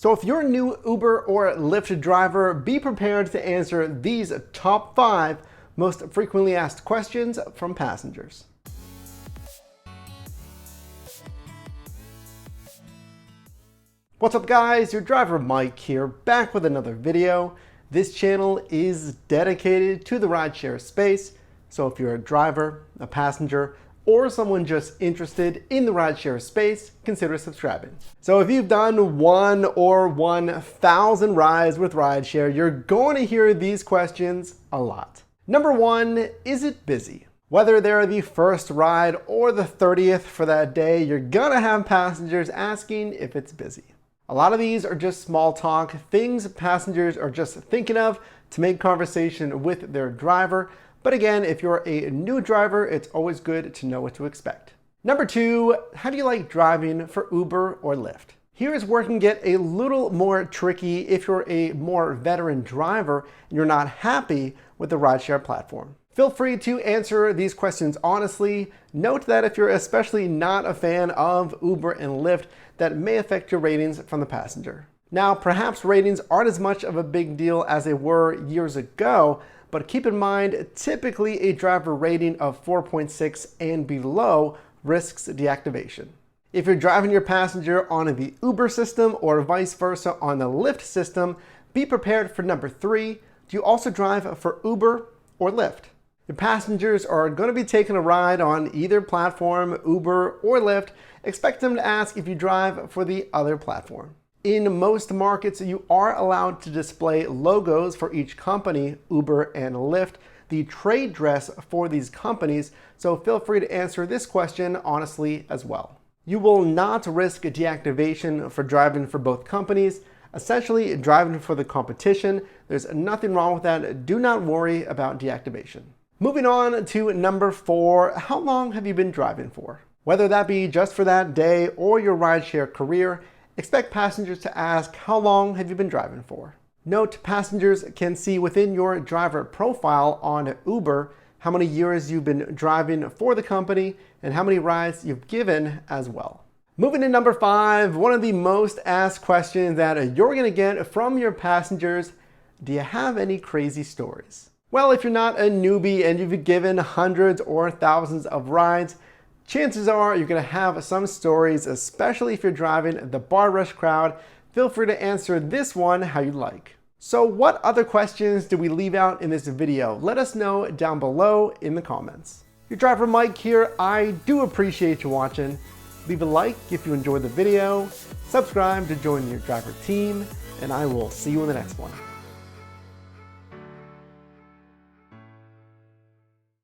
So if you're a new Uber or Lyft driver, be prepared to answer these top 5 most frequently asked questions from passengers. What's up guys, your driver Mike here, back with another video. This channel is dedicated to the rideshare space, so if you're a driver, a passenger, or someone just interested in the rideshare space, consider subscribing. So if you've done 1 or 1,000 rides with rideshare, you're going to hear these questions a lot. Number 1, is it busy? Whether they're the first ride or the 30th for that day, you're gonna have passengers asking if it's busy. A lot of these are just small talk, things passengers are just thinking of to make conversation with their driver. But again, if you're a new driver, it's always good to know what to expect. Number 2, how do you like driving for Uber or Lyft? Here's where it can get a little more tricky if you're a more veteran driver and you're not happy with the rideshare platform. Feel free to answer these questions honestly. Note that if you're especially not a fan of Uber and Lyft, that may affect your ratings from the passenger. Now, perhaps ratings aren't as much of a big deal as they were years ago, but keep in mind, typically a driver rating of 4.6 and below risks deactivation. If you're driving your passenger on the Uber system or vice versa on the Lyft system, be prepared for number 3. Do you also drive for Uber or Lyft? Your passengers are going to be taking a ride on either platform, Uber or Lyft. Expect them to ask if you drive for the other platform. In most markets, you are allowed to display logos for each company, Uber and Lyft, the trade dress for these companies, so feel free to answer this question honestly as well. You will not risk deactivation for driving for both companies, essentially driving for the competition. There's nothing wrong with that. Do not worry about deactivation. Moving on to number 4, how long have you been driving for? Whether that be just for that day or your rideshare career, expect passengers to ask, how long have you been driving for? Note, passengers can see within your driver profile on Uber how many years you've been driving for the company and how many rides you've given as well. Moving to number 5, one of the most asked questions that you're gonna get from your passengers, do you have any crazy stories? Well, if you're not a newbie and you've given hundreds or thousands of rides, chances are you're going to have some stories, especially if you're driving the bar rush crowd. Feel free to answer this one how you like. So what other questions did we leave out in this video? Let us know down below in the comments. Your driver Mike here. I do appreciate you watching. Leave a like if you enjoyed the video, subscribe to join your driver team, and I will see you in the next one.